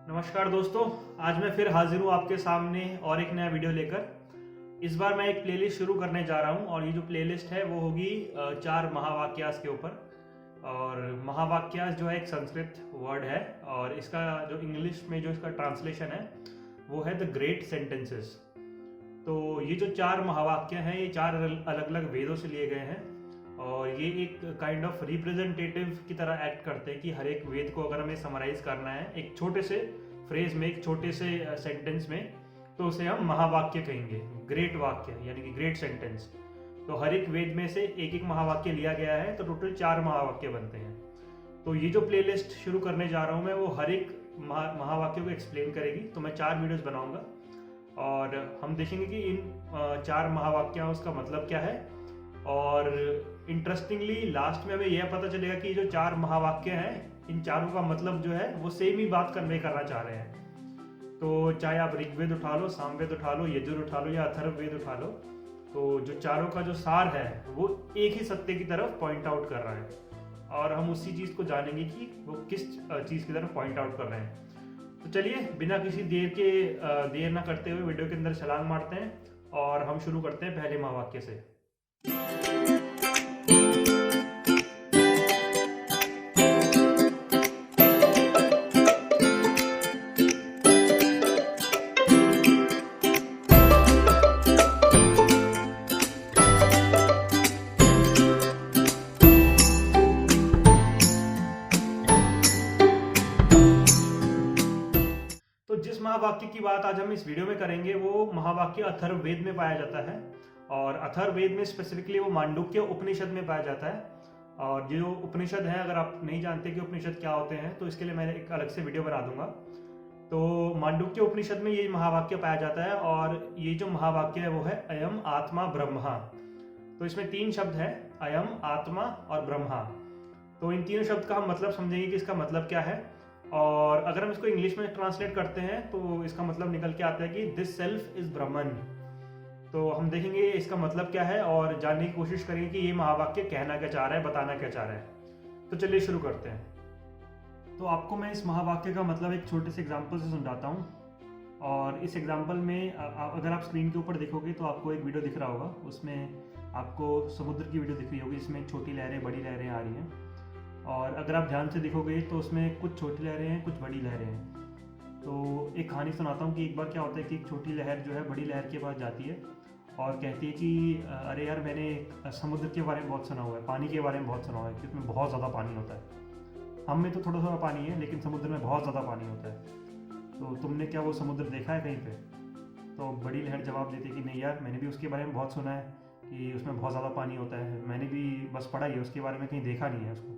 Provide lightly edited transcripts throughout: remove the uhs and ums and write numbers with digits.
नमस्कार दोस्तों, आज मैं फिर हाजिर हूँ आपके सामने और एक नया वीडियो लेकर। इस बार मैं एक प्लेलिस्ट शुरू करने जा रहा हूँ और ये जो प्लेलिस्ट है वो होगी 4 महावाक्यास के ऊपर। और महावाक्यास जो है एक संस्कृत वर्ड है और इसका जो इंग्लिश में जो इसका ट्रांसलेशन है वो है द ग्रेट सेंटेंसेस। तो ये जो 4 महावाक्य हैं ये 4 अलग अलग वेदों से लिए गए हैं और ये एक काइंड ऑफ रिप्रेजेंटेटिव की तरह एक्ट करते हैं कि हर एक वेद को अगर हमें समराइज करना है एक छोटे से फ्रेज में, एक छोटे से सेंटेंस में, तो उसे हम महावाक्य कहेंगे, ग्रेट वाक्य यानी कि ग्रेट सेंटेंस। तो हर एक वेद में से एक एक महावाक्य लिया गया है तो टोटल 4 महावाक्य बनते हैं। तो ये जो प्लेलिस्ट शुरू करने जा रहा हूँ मैं वो हर एक महावाक्य को एक्सप्लेन करेगी। तो मैं 4 वीडियोस बनाऊंगा और हम देखेंगे कि इन 4 महावाक्यों का मतलब क्या है। और इंटरेस्टिंगली लास्ट में हमें यह पता चलेगा कि जो 4 महावाक्य हैं इन चारों का मतलब जो है वो सेम ही बात कन्वे करना चाह रहे हैं। तो चाहे आप ऋग्वेद उठा लो, सामवेद उठा लो, यजुर उठा लो या अथर्ववेद उठा लो, तो जो चारों का जो सार है वो एक ही सत्य की तरफ पॉइंट आउट कर रहा है और हम उसी चीज को जानेंगे कि वो किस चीज की तरफ पॉइंट आउट कर रहे हैं। तो चलिए बिना किसी देर ना करते हुए वीडियो के अंदर छलांग मारते हैं और हम शुरू करते हैं पहले महावाक्य से। जिस महावाक्य की बात आज हम इस वीडियो में करेंगे वो महावाक्य अथर्ववेद में पाया जाता है और अथर्ववेद में स्पेसिफिकली वो मांडुक्य उपनिषद में पाया जाता है। और जो उपनिषद है, अगर आप नहीं जानते कि उपनिषद क्या होते हैं तो इसके लिए मैं एक अलग से वीडियो बना दूंगा। तो मांडुक्य उपनिषद में ये महावाक्य पाया जाता है और ये जो महावाक्य है वो है अयम आत्मा ब्रह्मा। तो इसमें 3 शब्द है, अयम, आत्मा और ब्रह्मा। तो इन तीनों शब्द का हम मतलब समझेंगे कि इसका मतलब क्या है। और अगर हम इसको इंग्लिश में ट्रांसलेट करते हैं तो इसका मतलब निकल के आता है कि दिस सेल्फ इज ब्रह्मन। तो हम देखेंगे इसका मतलब क्या है और जानने की कोशिश करेंगे कि ये महावाक्य कहना क्या चाह रहा है, बताना क्या चाह रहा है। तो चलिए शुरू करते हैं। तो आपको मैं इस महावाक्य का मतलब एक छोटे से एग्जाम्पल से समझाता हूँ। और इस एग्जाम्पल में अगर आप स्क्रीन के ऊपर देखोगे तो आपको एक वीडियो दिख रहा होगा, उसमें आपको समुद्र की वीडियो दिख रही होगी, इसमें छोटी लहरें बड़ी लहरें आ रही हैं। और अगर आप ध्यान से देखोगे तो उसमें कुछ छोटी लहरें हैं, कुछ बड़ी लहरें हैं। तो एक कहानी सुनाता हूँ कि एक बार क्या होता है कि एक छोटी लहर जो है बड़ी लहर के पास जाती है और कहती है कि अरे यार, मैंने समुद्र के बारे में बहुत सुना हुआ है, पानी के बारे में बहुत सुना हुआ है कि उसमें बहुत ज़्यादा पानी होता है। हम में तो थोड़ा थोड़ा पानी है लेकिन समुद्र में बहुत ज़्यादा पानी होता है। तो तुमने क्या वो समुद्र देखा है कहीं पे? तो बड़ी लहर जवाब देती है कि नहीं यार, मैंने भी उसके बारे में बहुत सुना है कि उसमें बहुत ज़्यादा पानी होता है, मैंने भी बस पढ़ा ही है, उसके बारे में कहीं देखा नहीं है उसको।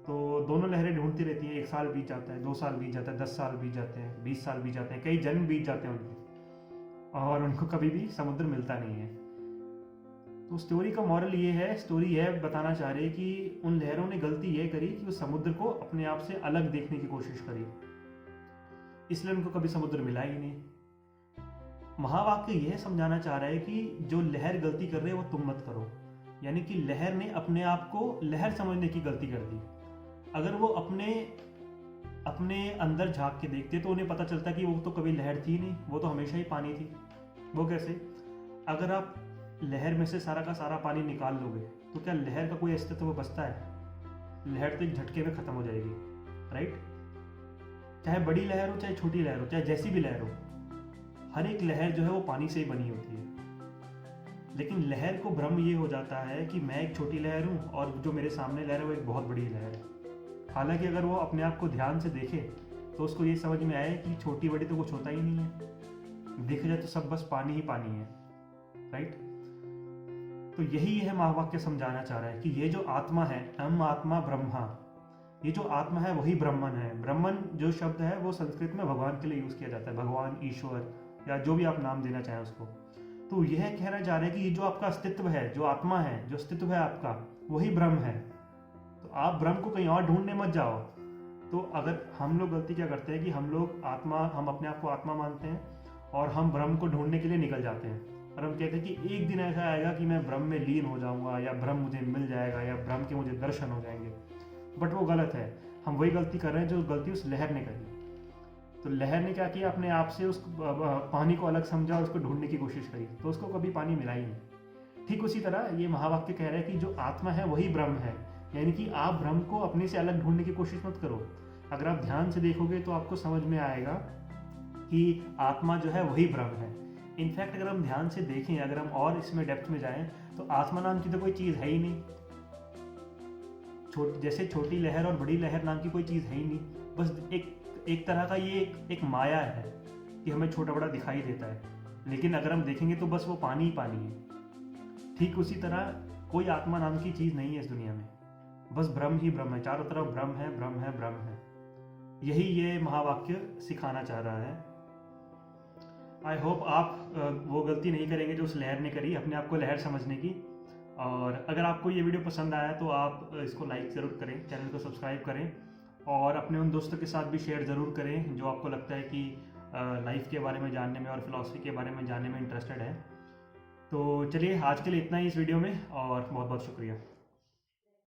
तो दोनों लहरें ढूंढती रहती हैं। 1 साल बीत जाता है, 2 साल बीत जाता है, 10 साल बीत जाते हैं, 20 साल बीत जाते हैं, कई जन्म बीत जाते हैं उनके, और उनको कभी भी समुद्र मिलता नहीं है। तो स्टोरी का मॉरल ये है, स्टोरी यह बताना चाह रही है कि उन लहरों ने गलती ये करी कि वो समुद्र को अपने आप से अलग देखने की कोशिश करी, इसलिए उनको कभी समुद्र मिला ही नहीं। महावाक्य यह समझाना चाह रहा है कि जो लहर गलती कर रही है वो तुम मत करो। यानी कि लहर ने अपने आप को लहर समझने की गलती कर दी। अगर वो अपने अंदर झांक के देखते तो उन्हें पता चलता कि वो तो कभी लहर थी नहीं, वो तो हमेशा ही पानी थी। वो कैसे? अगर आप लहर में से सारा का सारा पानी निकाल लोगे तो क्या लहर का कोई अस्तित्व बचता है? लहर तो एक झटके में खत्म हो जाएगी, राइट? चाहे बड़ी लहर हो, चाहे छोटी लहर हो, चाहे जैसी भी लहर हो, हर एक लहर जो है वो पानी से ही बनी होती है। लेकिन लहर को भ्रम ये हो जाता है कि मैं एक छोटी लहर हूँ और जो मेरे सामने लहर है वो एक बहुत बड़ी लहर है। हालांकि अगर वो अपने आप को ध्यान से देखे तो उसको ये समझ में आए कि छोटी बड़ी तो कुछ होता ही नहीं है, देखा जाए तो सब बस पानी ही पानी है, राइट? तो यही है महावाक्य समझाना चाह रहा है कि ये जो आत्मा है, अहम आत्मा ब्रह्मा, ये जो आत्मा है वही ब्रह्मन है। ब्रह्मन जो शब्द है वो संस्कृत में भगवान के लिए यूज किया जाता है, भगवान, ईश्वर या जो भी आप नाम देना चाहें उसको। तो यह कहना चाह रहे हैं कि ये जो आपका अस्तित्व है, जो आत्मा है, जो अस्तित्व है आपका, वही ब्रह्म है। तो आप ब्रह्म को कहीं और ढूंढने मत जाओ। तो अगर हम लोग गलती क्या करते हैं कि हम अपने आप को आत्मा मानते हैं और हम ब्रह्म को ढूंढने के लिए निकल जाते हैं और हम कहते हैं कि एक दिन ऐसा आएगा कि मैं ब्रह्म में लीन हो जाऊंगा या ब्रह्म मुझे मिल जाएगा या ब्रह्म के मुझे दर्शन हो जाएंगे। बट वो गलत है। हम वही गलती कर रहे हैं जो गलती उस लहर ने करी। तो लहर ने क्या किया, अपने आप से उस पानी को अलग समझा और उसको ढूंढने की कोशिश करी, तो उसको कभी पानी मिला ही नहीं। ठीक उसी तरह ये महावाक्य कह रहा है कि जो आत्मा है वही ब्रह्म है, यानी कि आप ब्रह्म को अपने से अलग ढूंढने की कोशिश मत करो। अगर आप ध्यान से देखोगे तो आपको समझ में आएगा कि आत्मा जो है वही ब्रह्म है। इनफैक्ट अगर हम ध्यान से देखें, अगर हम और इसमें डेप्थ में जाएं, तो आत्मा नाम की तो कोई चीज़ है ही नहीं। जैसे छोटी लहर और बड़ी लहर नाम की कोई चीज़ है ही नहीं, बस एक तरह का ये एक माया है कि हमें छोटा बड़ा दिखाई देता है, लेकिन अगर हम देखेंगे तो बस वो पानी ही पानी है। ठीक उसी तरह कोई आत्मा नाम की चीज़ नहीं है इस दुनिया में, बस ब्रह्म ही ब्रह्म है, चारों तरफ ब्रह्म है ब्रह्म है ब्रह्म है। यही ये महावाक्य सिखाना चाह रहा है। आई होप आप वो गलती नहीं करेंगे जो उस लहर ने करी, अपने आप को लहर समझने की। और अगर आपको ये वीडियो पसंद आया तो आप इसको लाइक ज़रूर करें, चैनल को सब्सक्राइब करें और अपने उन दोस्तों के साथ भी शेयर ज़रूर करें जो आपको लगता है कि लाइफ के बारे में जानने में और फिलॉसफी के बारे में जानने में इंटरेस्टेड है। तो चलिए आज के लिए इतना ही इस वीडियो में, और बहुत बहुत शुक्रिया।